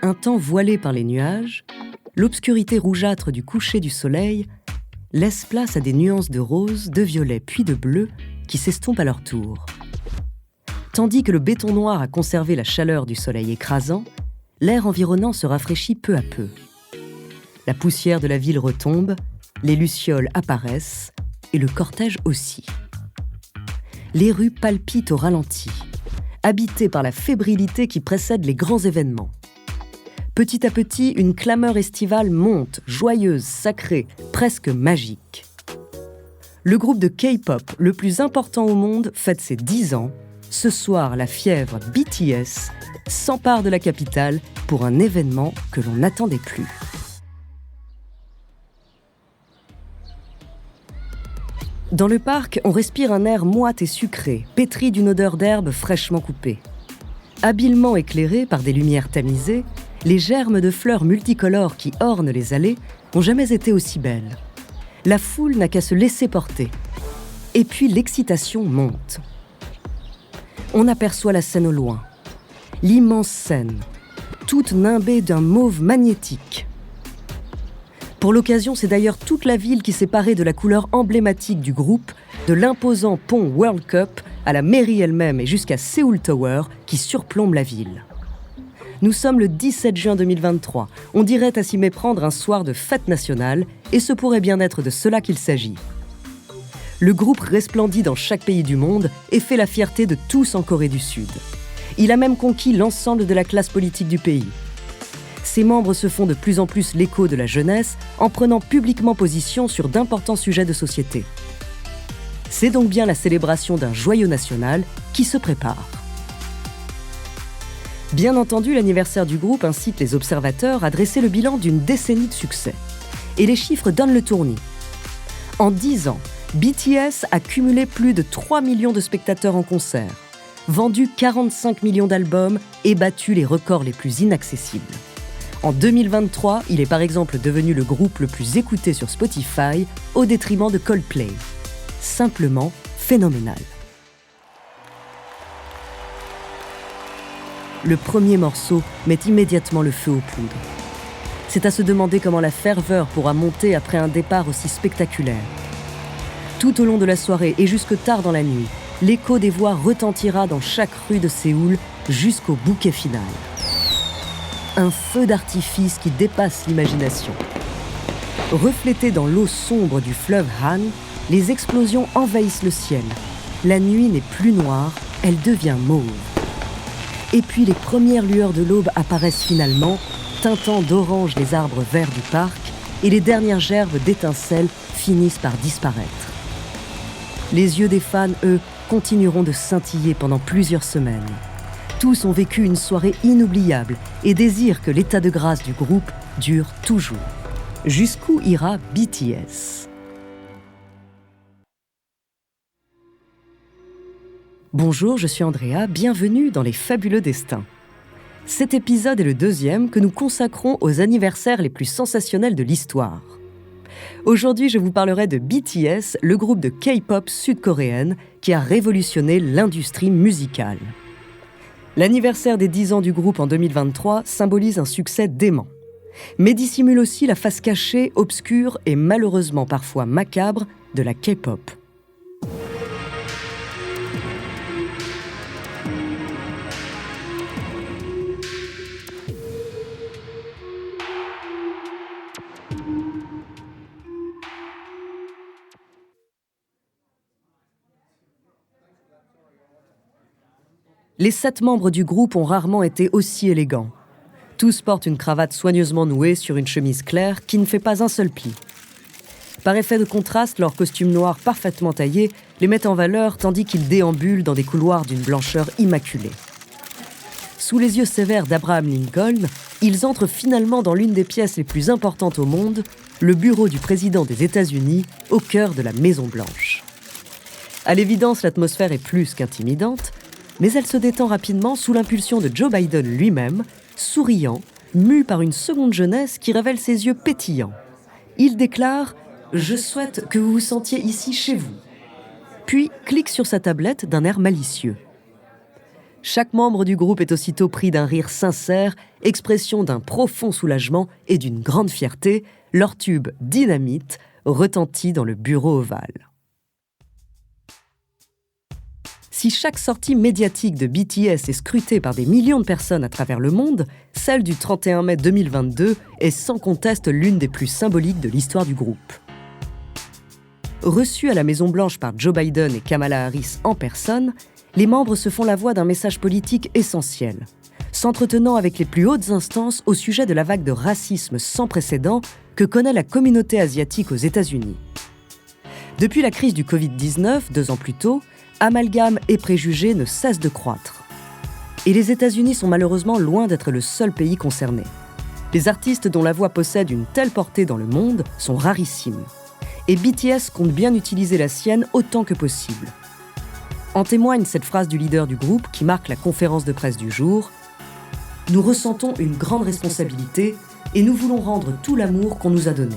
un temps voilé par les nuages, l'obscurité rougeâtre du coucher du soleil laisse place à des nuances de rose, de violet puis de bleu qui s'estompent à leur tour. Tandis que le béton noir a conservé la chaleur du soleil écrasant, l'air environnant se rafraîchit peu à peu. La poussière de la ville retombe, les lucioles apparaissent et le cortège aussi. Les rues palpitent au ralenti, habitées par la fébrilité qui précède les grands événements. Petit à petit, une clameur estivale monte, joyeuse, sacrée, presque magique. Le groupe de K-pop le plus important au monde fête ses 10 ans. Ce soir, la fièvre BTS s'empare de la capitale pour un événement que l'on n'attendait plus. Dans le parc, on respire un air moite et sucré, pétri d'une odeur d'herbe fraîchement coupée. Habilement éclairés par des lumières tamisées, les germes de fleurs multicolores qui ornent les allées n'ont jamais été aussi belles. La foule n'a qu'à se laisser porter. Et puis l'excitation monte. On aperçoit la scène au loin. L'immense scène, toute nimbée d'un mauve magnétique. Pour l'occasion, c'est d'ailleurs toute la ville qui s'est parée de la couleur emblématique du groupe, de l'imposant pont World Cup à la mairie elle-même et jusqu'à Seoul Tower qui surplombe la ville. Nous sommes le 17 juin 2023. On dirait à s'y méprendre un soir de fête nationale, et ce pourrait bien être de cela qu'il s'agit. Le groupe resplendit dans chaque pays du monde et fait la fierté de tous en Corée du Sud. Il a même conquis l'ensemble de la classe politique du pays. Ses membres se font de plus en plus l'écho de la jeunesse en prenant publiquement position sur d'importants sujets de société. C'est donc bien la célébration d'un joyau national qui se prépare. Bien entendu, l'anniversaire du groupe incite les observateurs à dresser le bilan d'une décennie de succès. Et les chiffres donnent le tournis. En 10 ans, BTS a cumulé plus de 3 millions de spectateurs en concert, vendu 45 millions d'albums et battu les records les plus inaccessibles. En 2023, il est par exemple devenu le groupe le plus écouté sur Spotify au détriment de Coldplay. Simplement phénoménal. Le premier morceau met immédiatement le feu aux poudres. C'est à se demander comment la ferveur pourra monter après un départ aussi spectaculaire. Tout au long de la soirée et jusque tard dans la nuit, l'écho des voix retentira dans chaque rue de Séoul jusqu'au bouquet final. Un feu d'artifice qui dépasse l'imagination. Reflétées dans l'eau sombre du fleuve Han, les explosions envahissent le ciel. La nuit n'est plus noire, elle devient mauve. Et puis les premières lueurs de l'aube apparaissent finalement, teintant d'orange les arbres verts du parc, et les dernières gerbes d'étincelles finissent par disparaître. Les yeux des fans, eux, continueront de scintiller pendant plusieurs semaines. Tous ont vécu une soirée inoubliable et désirent que l'état de grâce du groupe dure toujours. Jusqu'où ira BTS ? Bonjour, je suis Andrea, bienvenue dans Les Fabuleux Destins. Cet épisode est le 2e que nous consacrons aux anniversaires les plus sensationnels de l'histoire. Aujourd'hui, je vous parlerai de BTS, le groupe de K-pop sud-coréenne qui a révolutionné l'industrie musicale. L'anniversaire des 10 ans du groupe en 2023 symbolise un succès dément, mais dissimule aussi la face cachée, obscure et malheureusement parfois macabre de la K-pop. Les 7 membres du groupe ont rarement été aussi élégants. Tous portent une cravate soigneusement nouée sur une chemise claire qui ne fait pas un seul pli. Par effet de contraste, leurs costumes noirs parfaitement taillés les mettent en valeur tandis qu'ils déambulent dans des couloirs d'une blancheur immaculée. Sous les yeux sévères d'Abraham Lincoln, ils entrent finalement dans l'une des pièces les plus importantes au monde, le bureau du président des États-Unis, au cœur de la Maison-Blanche. À l'évidence, l'atmosphère est plus qu'intimidante, mais elle se détend rapidement sous l'impulsion de Joe Biden lui-même, souriant, mu par une seconde jeunesse qui révèle ses yeux pétillants. Il déclare « Je souhaite que vous vous sentiez ici chez vous », puis clique sur sa tablette d'un air malicieux. Chaque membre du groupe est aussitôt pris d'un rire sincère, expression d'un profond soulagement et d'une grande fierté. Leur tube « Dynamite » retentit dans le bureau ovale. Si chaque sortie médiatique de BTS est scrutée par des millions de personnes à travers le monde, celle du 31 mai 2022 est sans conteste l'une des plus symboliques de l'histoire du groupe. Reçus à la Maison-Blanche par Joe Biden et Kamala Harris en personne, les membres se font la voix d'un message politique essentiel, s'entretenant avec les plus hautes instances au sujet de la vague de racisme sans précédent que connaît la communauté asiatique aux États-Unis. Depuis la crise du Covid-19, 2 ans plus tôt, amalgames et préjugés ne cessent de croître. Et les États-Unis sont malheureusement loin d'être le seul pays concerné. Les artistes dont la voix possède une telle portée dans le monde sont rarissimes. Et BTS compte bien utiliser la sienne autant que possible. En témoigne cette phrase du leader du groupe qui marque la conférence de presse du jour. « Nous ressentons une grande responsabilité et nous voulons rendre tout l'amour qu'on nous a donné. »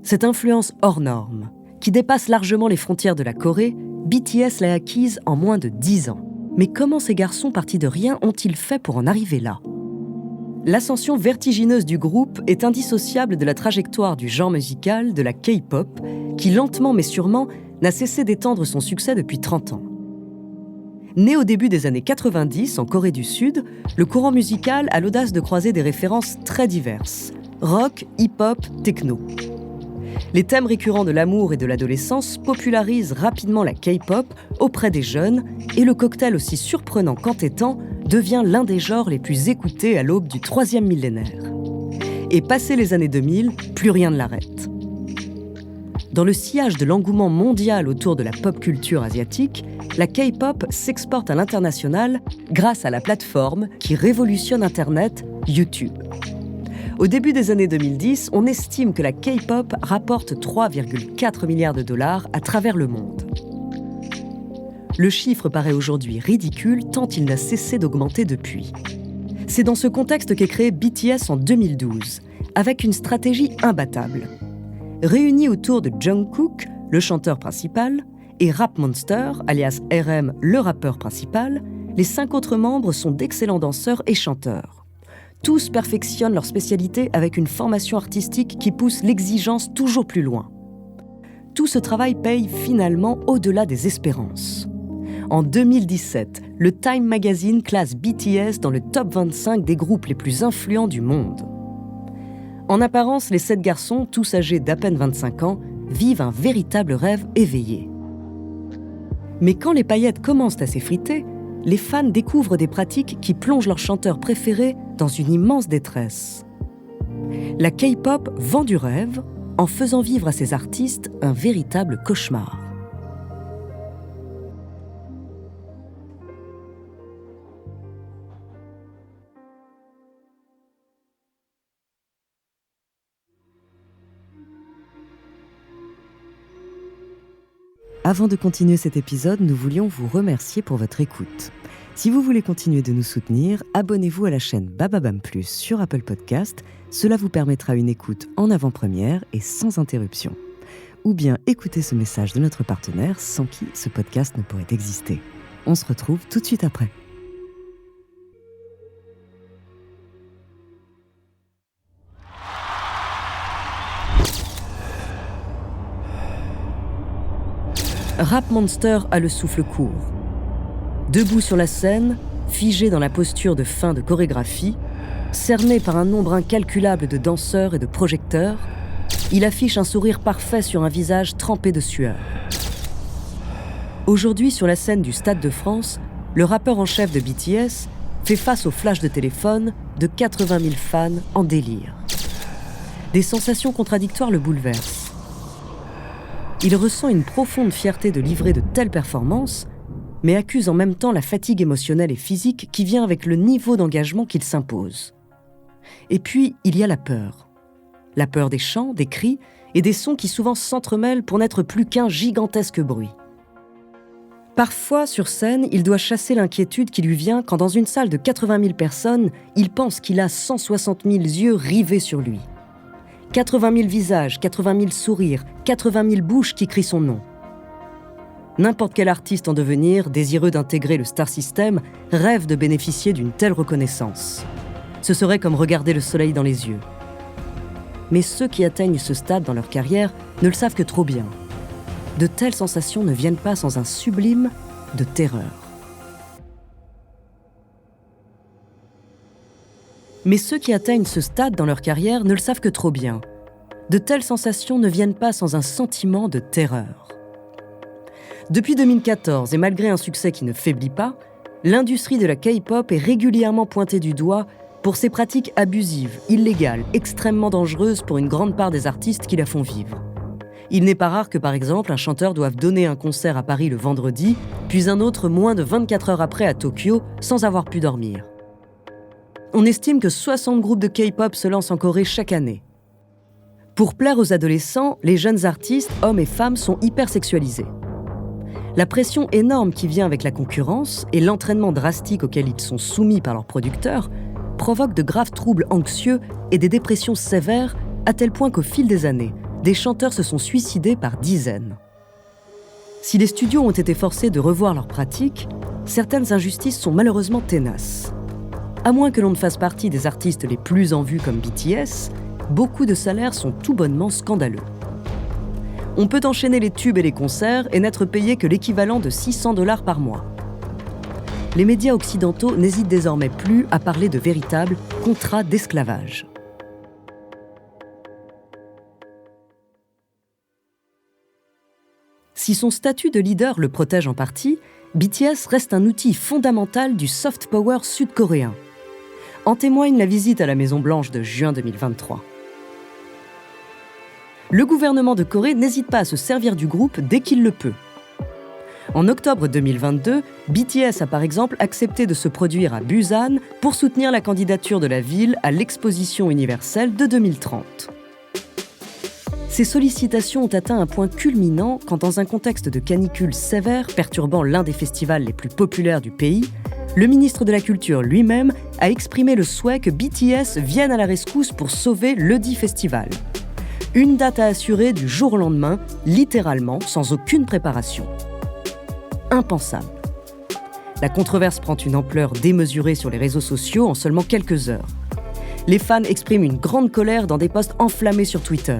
Cette influence hors norme, qui dépasse largement les frontières de la Corée, BTS l'a acquise en moins de 10 ans. Mais comment ces garçons partis de rien ont-ils fait pour en arriver là ? L'ascension vertigineuse du groupe est indissociable de la trajectoire du genre musical de la K-pop, qui lentement mais sûrement n'a cessé d'étendre son succès depuis 30 ans. Né au début des années 90 en Corée du Sud, le courant musical a l'audace de croiser des références très diverses : rock, hip-hop, techno. Les thèmes récurrents de l'amour et de l'adolescence popularisent rapidement la K-pop auprès des jeunes et le cocktail aussi surprenant qu'entêtant devient l'un des genres les plus écoutés à l'aube du 3e millénaire. Et passé les années 2000, plus rien ne l'arrête. Dans le sillage de l'engouement mondial autour de la pop culture asiatique, la K-pop s'exporte à l'international grâce à la plateforme qui révolutionne Internet, YouTube. Au début des années 2010, on estime que la K-pop rapporte 3,4 milliards de dollars à travers le monde. Le chiffre paraît aujourd'hui ridicule tant il n'a cessé d'augmenter depuis. C'est dans ce contexte qu'est créé BTS en 2012, avec une stratégie imbattable. Réunis autour de Jungkook, le chanteur principal, et Rap Monster, alias RM, le rappeur principal, les 5 autres membres sont d'excellents danseurs et chanteurs. Tous perfectionnent leur spécialité avec une formation artistique qui pousse l'exigence toujours plus loin. Tout ce travail paye finalement au-delà des espérances. En 2017, le Time Magazine classe BTS dans le top 25 des groupes les plus influents du monde. En apparence, les 7 garçons, tous âgés d'à peine 25 ans, vivent un véritable rêve éveillé. Mais quand les paillettes commencent à s'effriter, les fans découvrent des pratiques qui plongent leur chanteur préféré dans une immense détresse. La K-pop vend du rêve en faisant vivre à ses artistes un véritable cauchemar. Avant de continuer cet épisode, nous voulions vous remercier pour votre écoute. Si vous voulez continuer de nous soutenir, abonnez-vous à la chaîne Bababam Plus sur Apple Podcast. Cela vous permettra une écoute en avant-première et sans interruption. Ou bien écoutez ce message de notre partenaire sans qui ce podcast ne pourrait exister. On se retrouve tout de suite après. Rap Monster a le souffle court. Debout sur la scène, figé dans la posture de fin de chorégraphie, cerné par un nombre incalculable de danseurs et de projecteurs, il affiche un sourire parfait sur un visage trempé de sueur. Aujourd'hui, sur la scène du Stade de France, le rappeur en chef de BTS fait face au flash de téléphone de 80 000 fans en délire. Des sensations contradictoires le bouleversent. Il ressent une profonde fierté de livrer de telles performances, mais accuse en même temps la fatigue émotionnelle et physique qui vient avec le niveau d'engagement qu'il s'impose. Et puis, il y a la peur. La peur des chants, des cris et des sons qui souvent s'entremêlent pour n'être plus qu'un gigantesque bruit. Parfois, sur scène, il doit chasser l'inquiétude qui lui vient quand dans une salle de 80 000 personnes, il pense qu'il a 160 000 yeux rivés sur lui. 80 000 visages, 80 000 sourires, 80 000 bouches qui crient son nom. N'importe quel artiste en devenir, désireux d'intégrer le star system, rêve de bénéficier d'une telle reconnaissance. Ce serait comme regarder le soleil dans les yeux. Mais ceux qui atteignent ce stade dans leur carrière ne le savent que trop bien. De telles sensations ne viennent pas sans un sublime de terreur. Mais ceux qui atteignent ce stade dans leur carrière ne le savent que trop bien. De telles sensations ne viennent pas sans un sentiment de terreur. Depuis 2014, et malgré un succès qui ne faiblit pas, l'industrie de la K-pop est régulièrement pointée du doigt pour ses pratiques abusives, illégales, extrêmement dangereuses pour une grande part des artistes qui la font vivre. Il n'est pas rare que, par exemple, un chanteur doive donner un concert à Paris le vendredi, puis un autre moins de 24 heures après à Tokyo, sans avoir pu dormir. On estime que 60 groupes de K-pop se lancent en Corée chaque année. Pour plaire aux adolescents, les jeunes artistes, hommes et femmes, sont hypersexualisés. La pression énorme qui vient avec la concurrence et l'entraînement drastique auquel ils sont soumis par leurs producteurs provoquent de graves troubles anxieux et des dépressions sévères, à tel point qu'au fil des années, des chanteurs se sont suicidés par dizaines. Si les studios ont été forcés de revoir leurs pratiques, certaines injustices sont malheureusement tenaces. À moins que l'on ne fasse partie des artistes les plus en vue comme BTS, beaucoup de salaires sont tout bonnement scandaleux. On peut enchaîner les tubes et les concerts et n'être payé que l'équivalent de $600 par mois. Les médias occidentaux n'hésitent désormais plus à parler de véritables contrats d'esclavage. Si son statut de leader le protège en partie, BTS reste un outil fondamental du soft power sud-coréen. En témoigne la visite à la Maison-Blanche de juin 2023. Le gouvernement de Corée n'hésite pas à se servir du groupe dès qu'il le peut. En octobre 2022, BTS a par exemple accepté de se produire à Busan pour soutenir la candidature de la ville à l'Exposition universelle de 2030. Ces sollicitations ont atteint un point culminant quand, dans un contexte de canicule sévère perturbant l'un des festivals les plus populaires du pays, le ministre de la Culture lui-même a exprimé le souhait que BTS vienne à la rescousse pour sauver ledit festival. Une date à assurer du jour au lendemain, littéralement, sans aucune préparation. Impensable. La controverse prend une ampleur démesurée sur les réseaux sociaux en seulement quelques heures. Les fans expriment une grande colère dans des posts enflammés sur Twitter.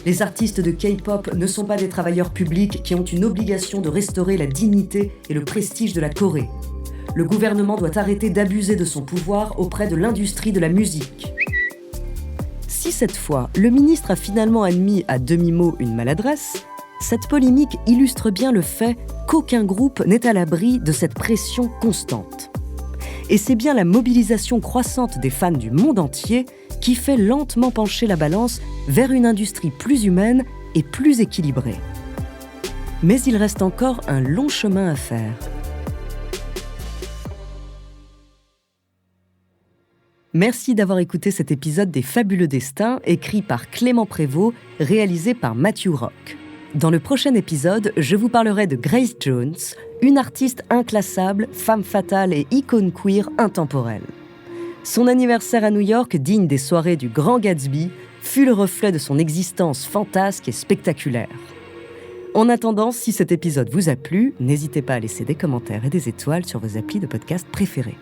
Les artistes de K-pop ne sont pas des travailleurs publics qui ont une obligation de restaurer la dignité et le prestige de la Corée. Le gouvernement doit arrêter d'abuser de son pouvoir auprès de l'industrie de la musique. Si cette fois, le ministre a finalement admis à demi-mot une maladresse, cette polémique illustre bien le fait qu'aucun groupe n'est à l'abri de cette pression constante. Et c'est bien la mobilisation croissante des fans du monde entier qui fait lentement pencher la balance vers une industrie plus humaine et plus équilibrée. Mais il reste encore un long chemin à faire. Merci d'avoir écouté cet épisode des Fabuleux Destins, écrit par Clément Prévost, réalisé par Matthew Rock. Dans le prochain épisode, je vous parlerai de Grace Jones, une artiste inclassable, femme fatale et icône queer intemporelle. Son anniversaire à New York, digne des soirées du Grand Gatsby, fut le reflet de son existence fantasque et spectaculaire. En attendant, si cet épisode vous a plu, n'hésitez pas à laisser des commentaires et des étoiles sur vos applis de podcast préférés.